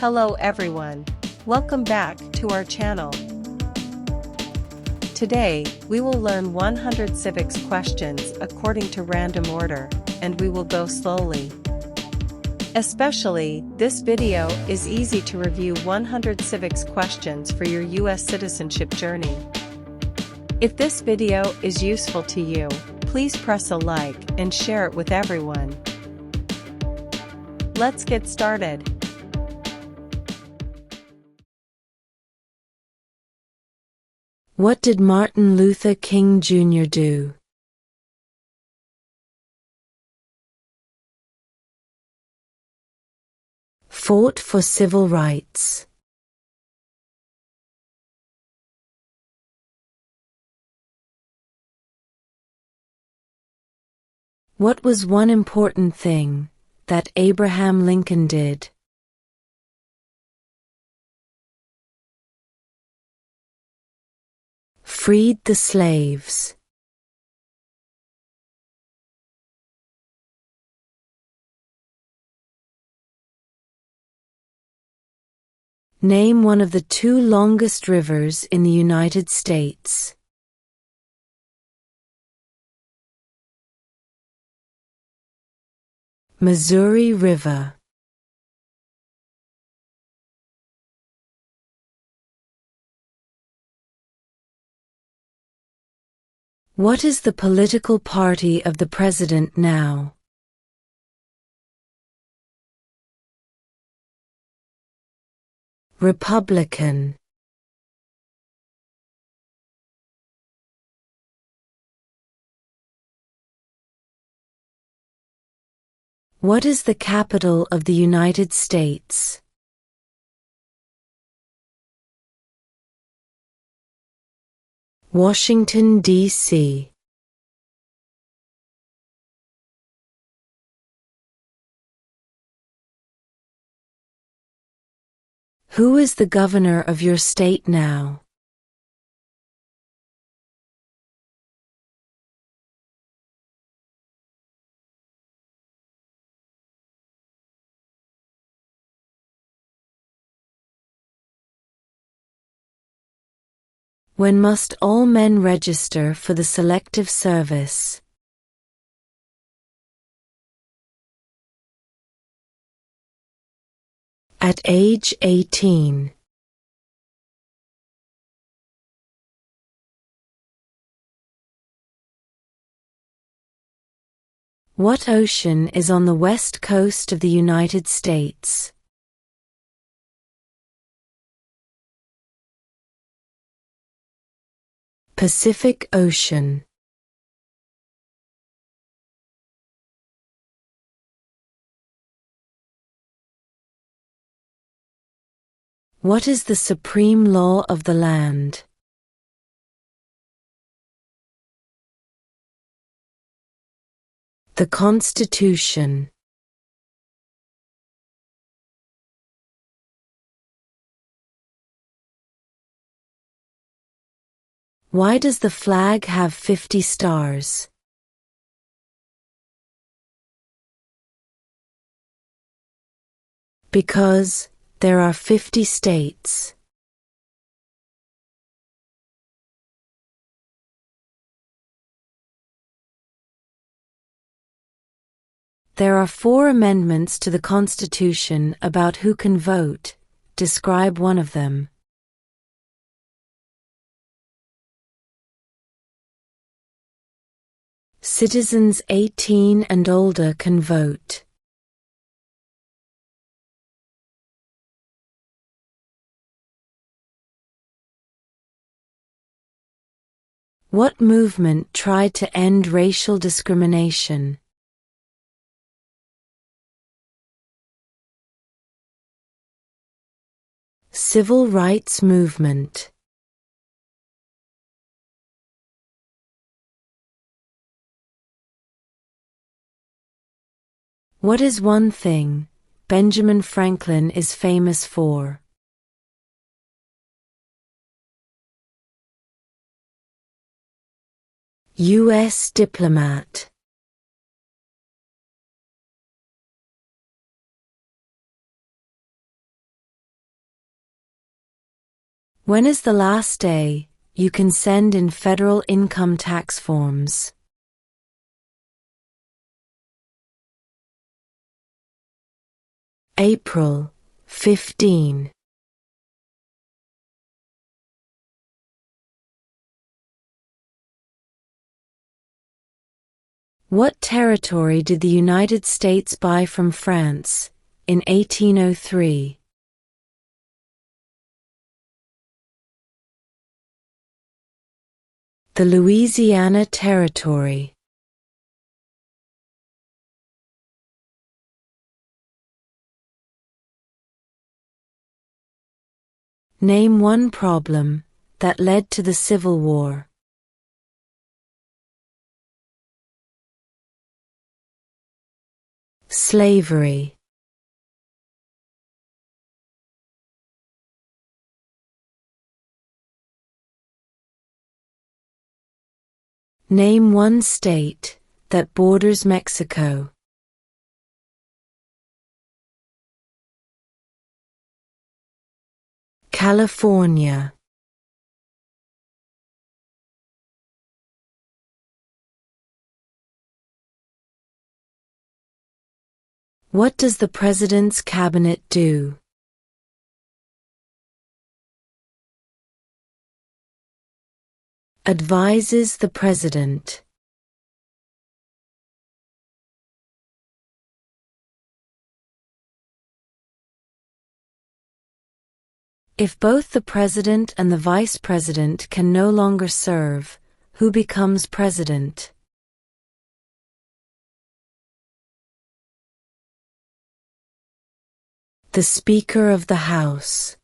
Hello everyone. Welcome back to our channel. Today, we will learn 100 civics questions according to random order, and we will go slowly. Especially, this video is easy to review 100 civics questions for your US citizenship journey. If this video is useful to you, please press a like and share it with everyone. Let's get started. What did Martin Luther King Jr. do? Fought for civil rights. What was one important thing that Abraham Lincoln did? Freed the slaves. Name one of the two longest rivers in the United States. Missouri River. What is the political party of the president now? Republican. What is the capital of the United States? Washington, D.C. Who is the governor of your state now? When must all men register for the Selective Service? At age 18. What ocean is on the west coast of the United States? Pacific Ocean. What is the supreme law of the land? The Constitution. Why does the flag have 50 stars? Because there are 50 states. There are 4 amendments to the Constitution about who can vote. Describe one of them. Citizens 18 and older can vote. What movement tried to end racial discrimination? Civil rights movement. What is one thing Benjamin Franklin is famous for? U.S. diplomat. When is the last day you can send in federal income tax forms? April 15. What territory did the United States buy from France in 1803? The Louisiana Territory. Name one problem that led to the Civil War. Slavery. Name one state that borders Mexico. California. What does the President's Cabinet do? Advises the President. If both the President and the Vice President can no longer serve, who becomes President? The Speaker of the House.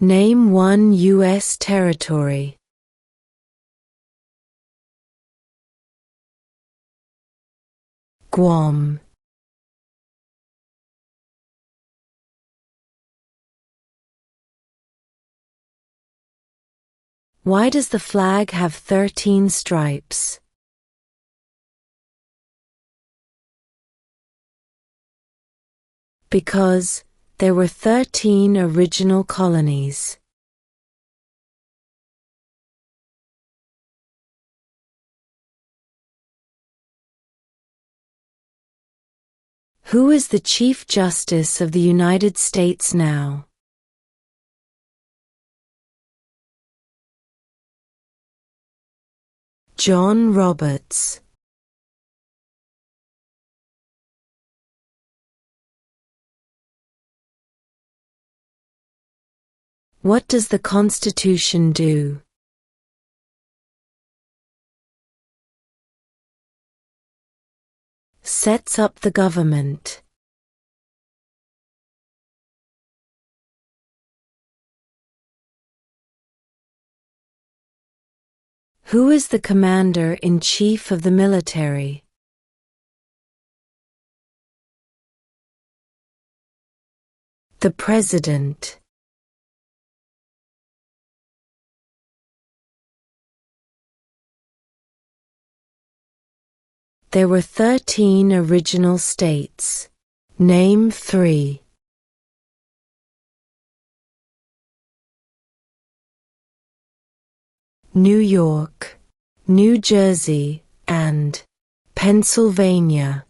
Name one U.S. territory. Guam. Why does the flag have 13 stripes? Because there were 13 original colonies. Who is the Chief Justice of the United States now? John Roberts. What does the Constitution do? Sets up the government. Who is the Commander-in-Chief of the military? The President. There were 13 original states. Name 3. New York, New Jersey, and Pennsylvania.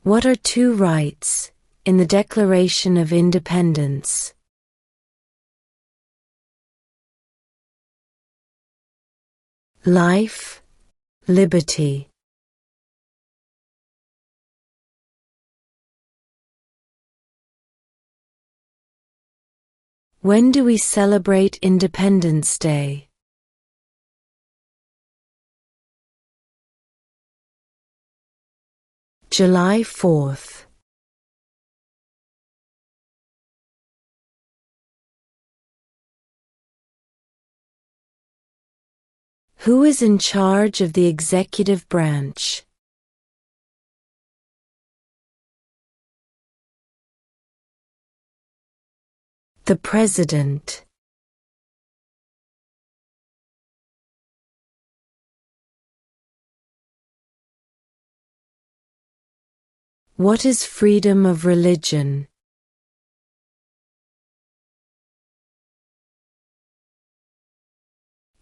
What are two rights in the Declaration of Independence? Life, liberty. When do we celebrate Independence Day? July 4th. Who is in charge of the executive branch? The President. What is freedom of religion?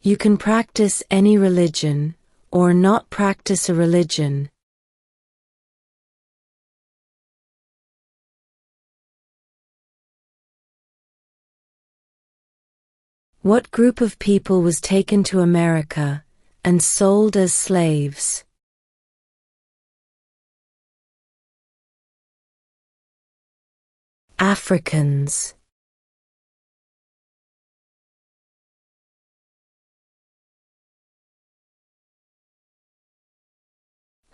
You can practice any religion, or not practice a religion. What group of people was taken to America and sold as slaves? Africans.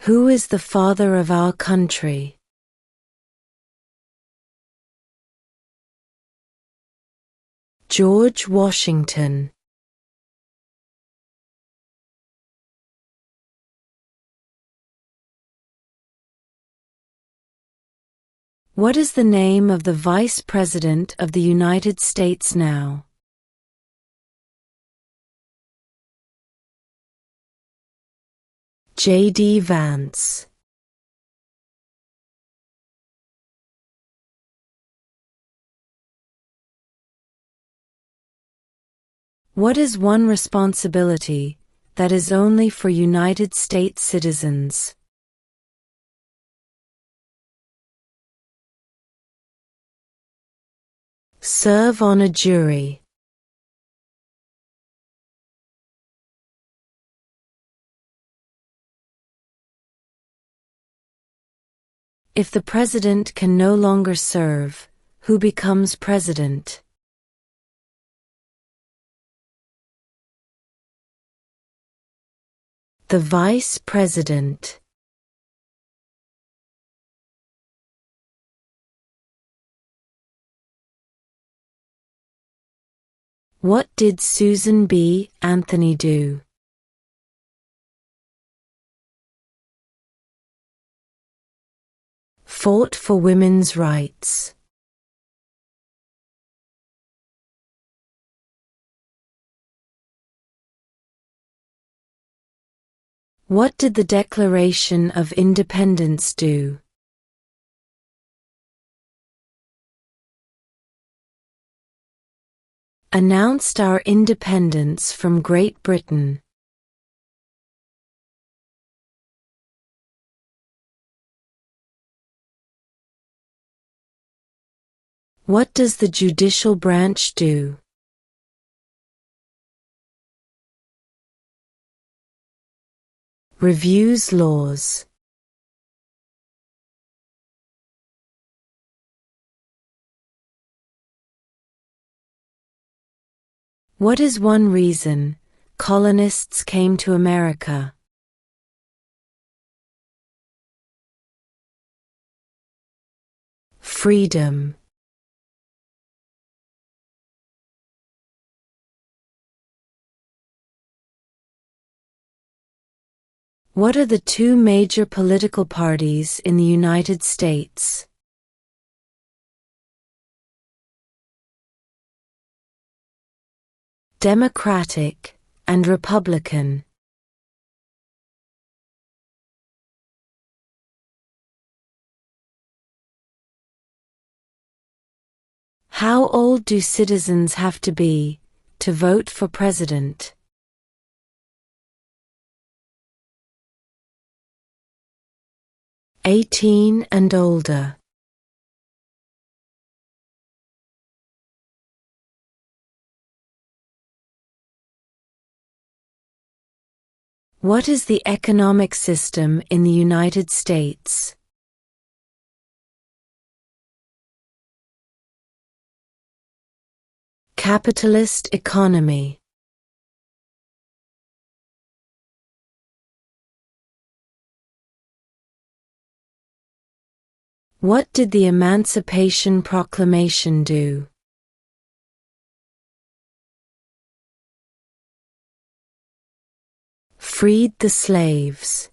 Who is the father of our country? George Washington. What is the name of the Vice President of the United States now? J.D. Vance. What is one responsibility that is only for United States citizens? Serve on a jury. If the president can no longer serve, who becomes president? The vice president. What did Susan B. Anthony do? Fought for women's rights. What did the Declaration of Independence do? Announced our independence from Great Britain. What does the judicial branch do? Reviews laws. What is one reason colonists came to America? Freedom. What are the two major political parties in the United States? Democratic and Republican. How old do citizens have to be to vote for president? 18 and older. What is the economic system in the United States? Capitalist economy. What did the Emancipation Proclamation do? Freed the slaves.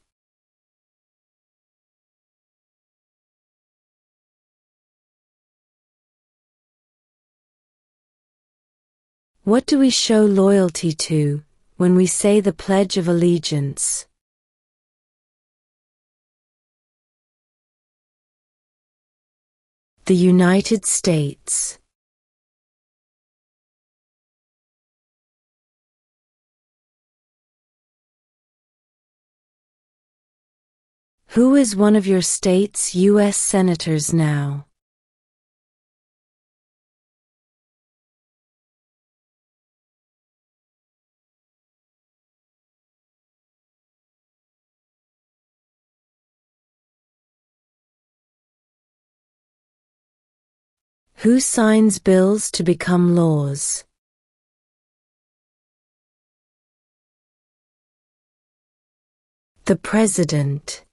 What do we show loyalty to when we say the Pledge of Allegiance? The United States. Who is one of your state's U.S. senators now? Who signs bills to become laws? The President.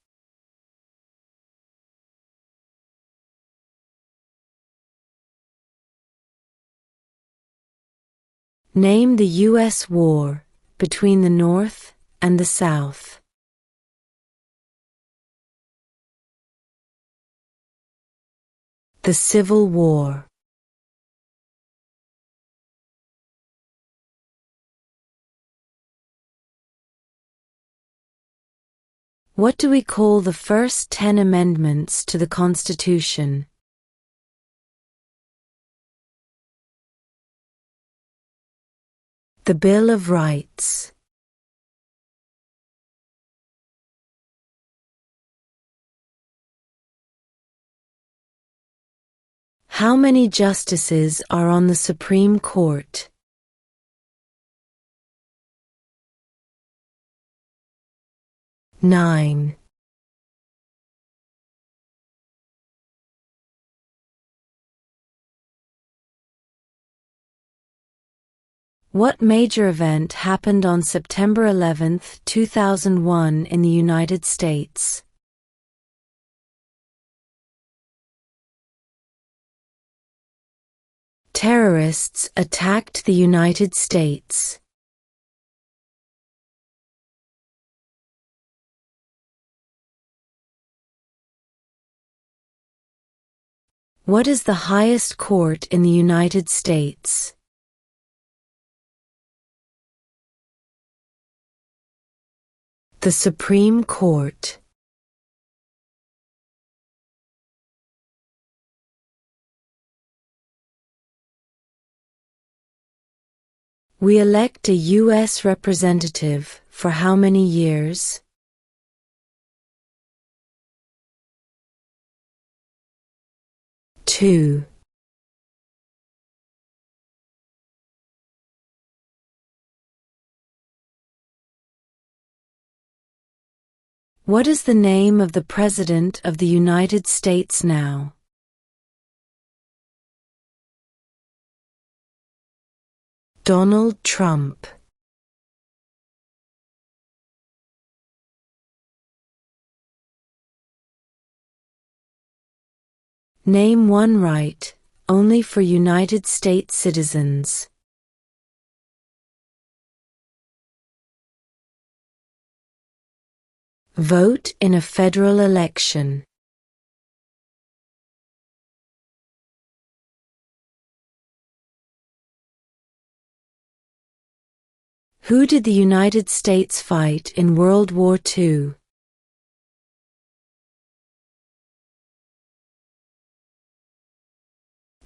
Name the U.S. war between the North and the South. The Civil War. What do we call the first 10 amendments to the Constitution? The Bill of Rights. How many justices are on the Supreme Court? 9. What major event happened on September 11, 2001 in the United States? Terrorists attacked the United States. What is the highest court in the United States? The Supreme Court. We elect a U.S. representative for how many years? 2. What is the name of the President of the United States now? Donald Trump. Name one right only for United States citizens. Vote in a federal election. Who did the United States fight in World War II?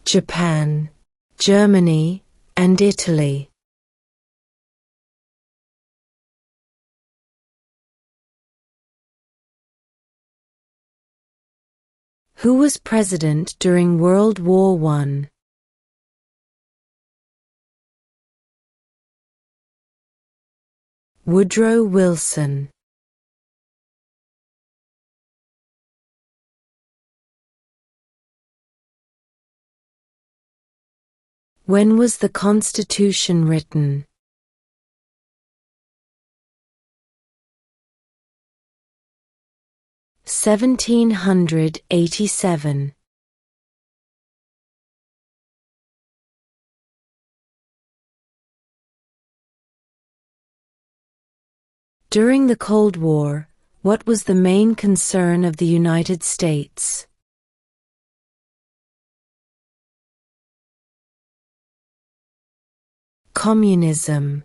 Japan, Germany, and Italy. Who was president during World War I? Woodrow Wilson. When was the Constitution written? 1787. During the Cold War, what was the main concern of the United States? Communism.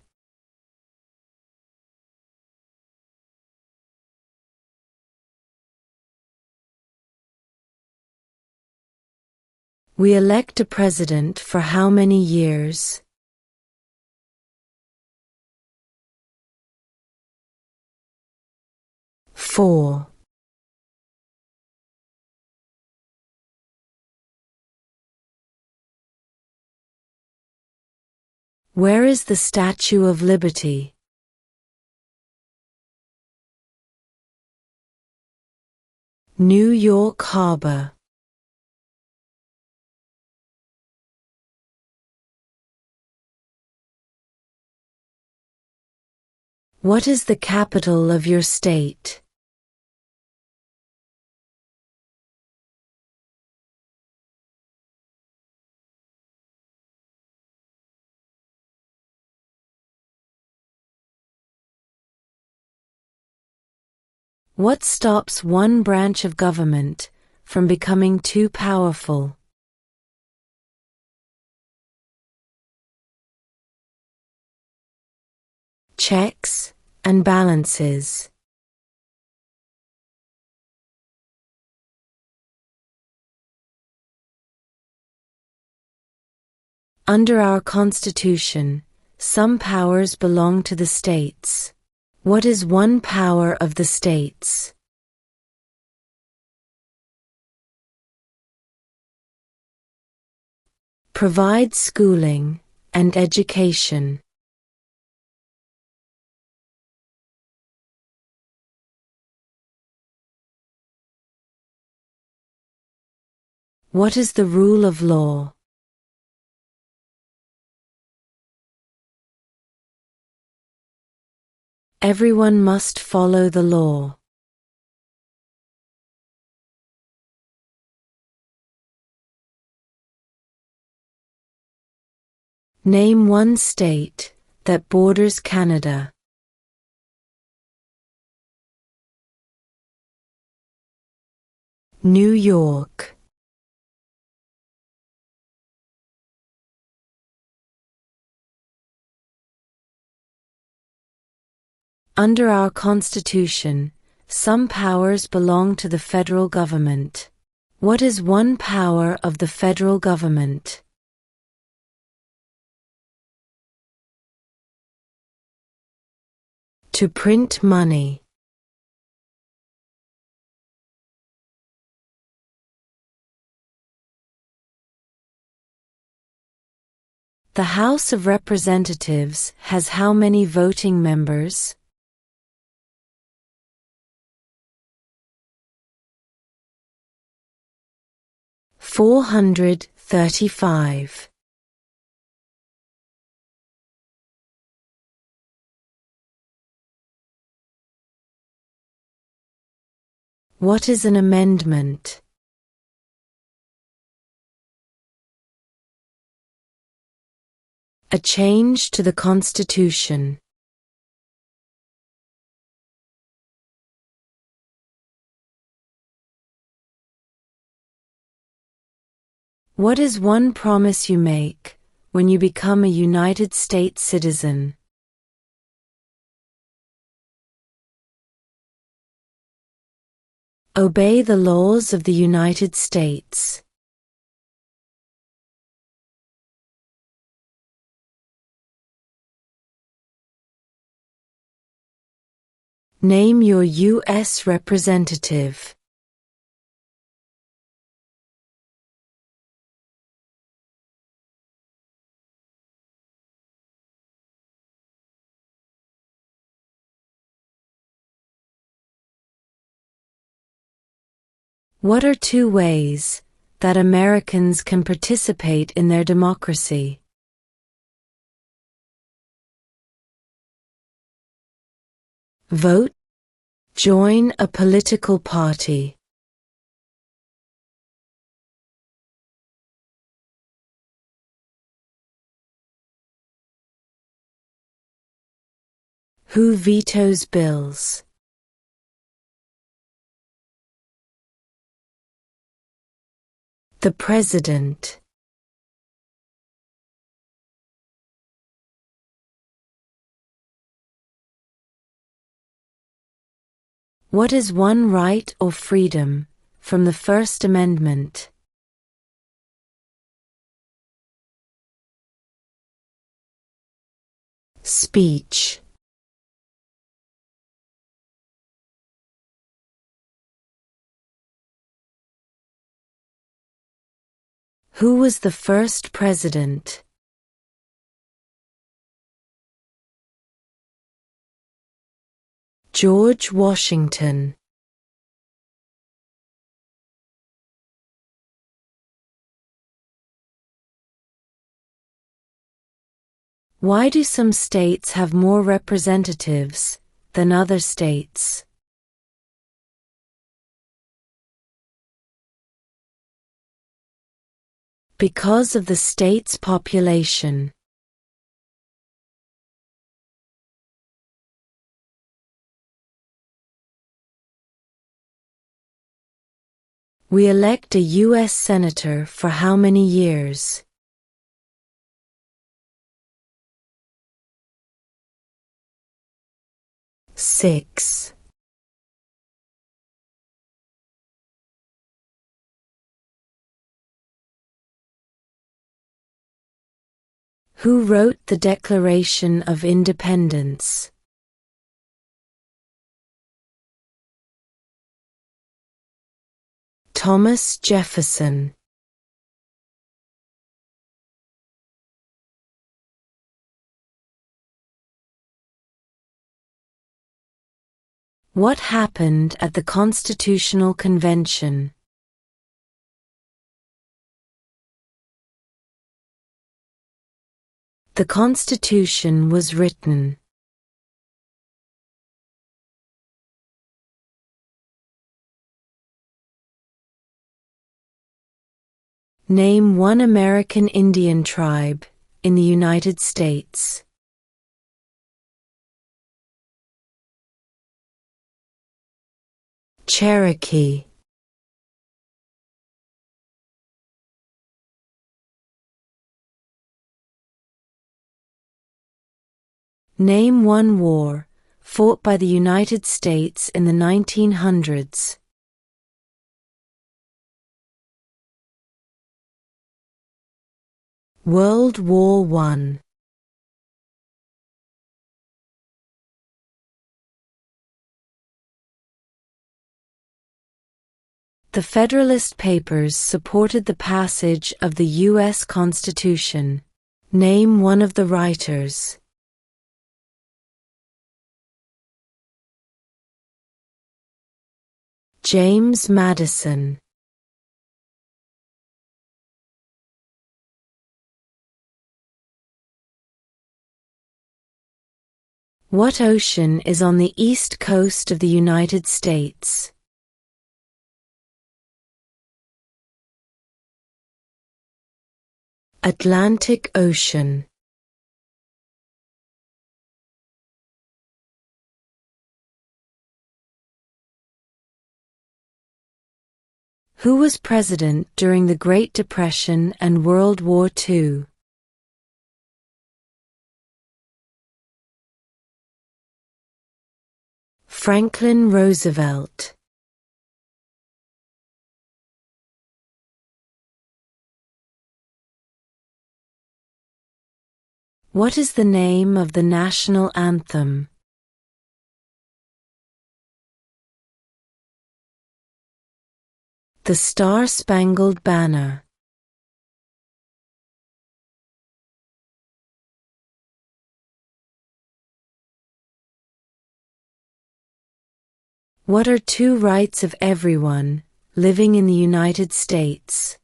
We elect a president for how many years? Four. Where is the Statue of Liberty? New York Harbor. What is the capital of your state? What stops one branch of government from becoming too powerful? Checks and balances. Under our Constitution, some powers belong to the states. What is one power of the states? Provide schooling and education. What is the rule of law? Everyone must follow the law. Name one state that borders Canada. New York. Under our Constitution, some powers belong to the federal government. What is one power of the federal government? To print money. The House of Representatives has how many voting members? 435. What is an amendment? A change to the Constitution. What is one promise you make when you become a United States citizen? Obey the laws of the United States. Name your U.S. representative. What are two ways that Americans can participate in their democracy? Vote. Join a political party. Who vetoes bills? The President. What is one right or freedom from the First Amendment? Speech. Who was the first president? George Washington. Why do some states have more representatives than other states? Because of the state's population. We elect a U.S. Senator for how many years? Six. Who wrote the Declaration of Independence? Thomas Jefferson. What happened at the Constitutional Convention? The Constitution was written. Name one American Indian tribe in the United States. Cherokee. Name one war fought by the United States in the 1900s. World War I. The Federalist Papers supported the passage of the U.S. Constitution. Name one of the writers. James Madison. What ocean is on the east coast of the United States? Atlantic Ocean. Who was president during the Great Depression and World War II? Franklin Roosevelt. What is the name of the national anthem? The Star-Spangled Banner. What are two rights of everyone living in the United States?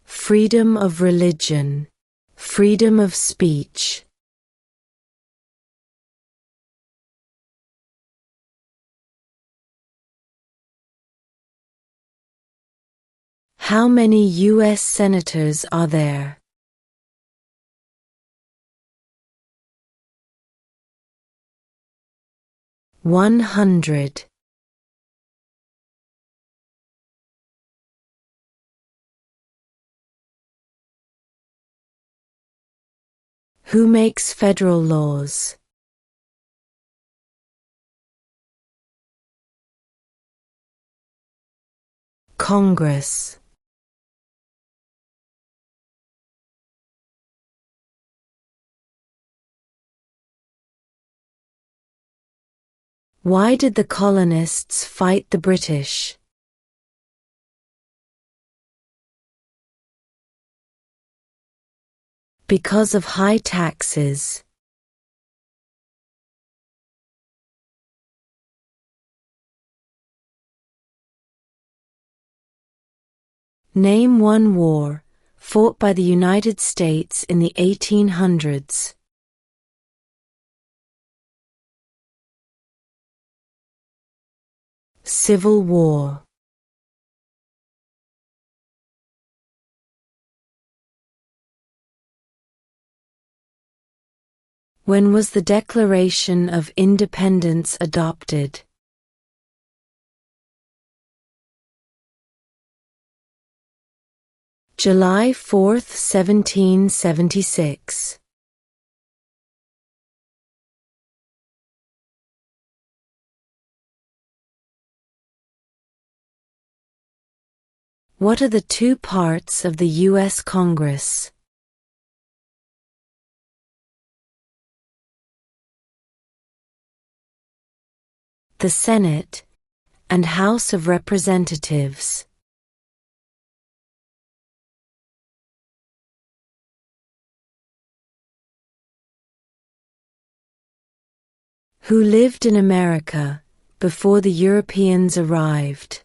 Freedom of religion, freedom of speech. How many U.S. senators are there? 100. Who makes federal laws? Congress. Why did the colonists fight the British? Because of high taxes. Name one war fought by the United States in the 1800s. Civil War. When was the Declaration of Independence adopted? July 4, 1776. What are the two parts of the U.S. Congress? The Senate and House of Representatives. Who lived in America before the Europeans arrived?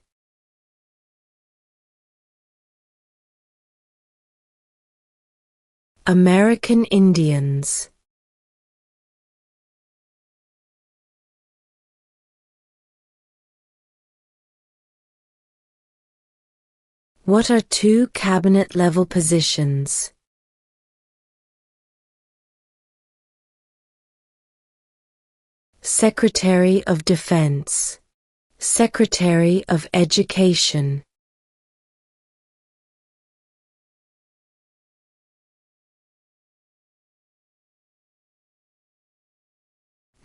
American Indians. What are two cabinet-level positions? Secretary of Defense, Secretary of Education.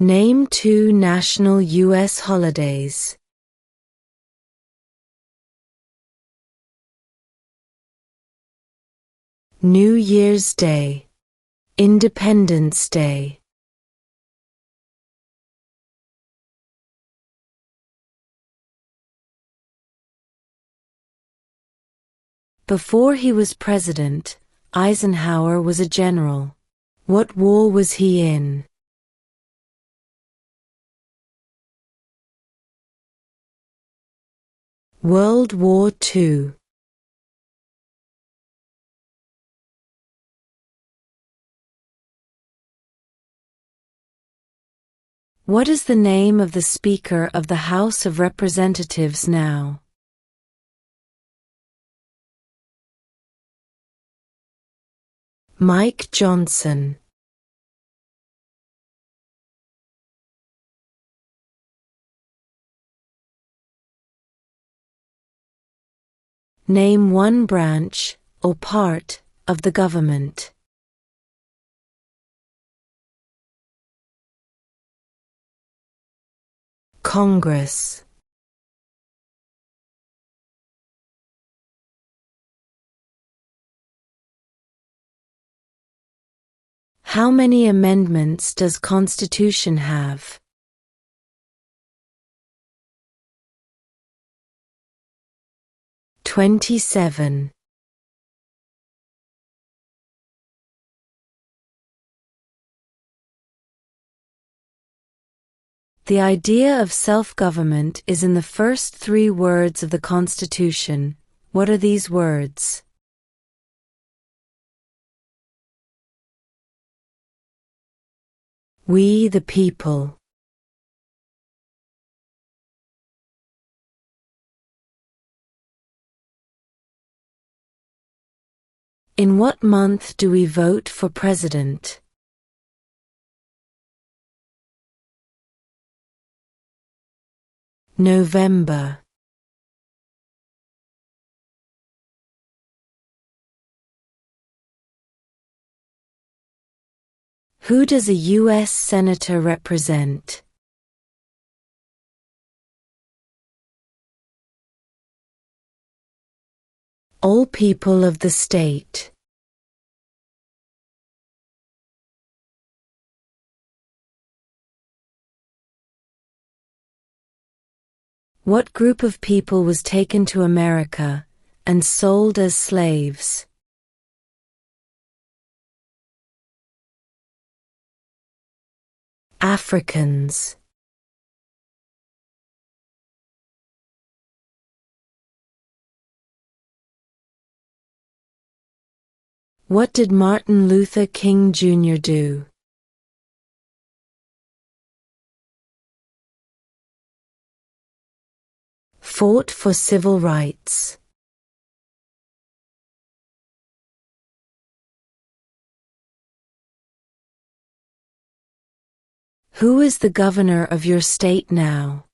Name two national U.S. holidays. New Year's Day, Independence Day. Before he was president, Eisenhower was a general. What war was he in? World War II. What is the name of the Speaker of the House of Representatives now? Mike Johnson. Name one branch or part of the government. Congress. How many amendments does Constitution have? 27. The idea of self-government is in the first three words of the Constitution. What are these words? We the people. In what month do we vote for president? November. Who does a U.S. Senator represent? All people of the state. What group of people was taken to America and sold as slaves? Africans. What did Martin Luther King Jr. do? Fought for civil rights. Who is the governor of your state now?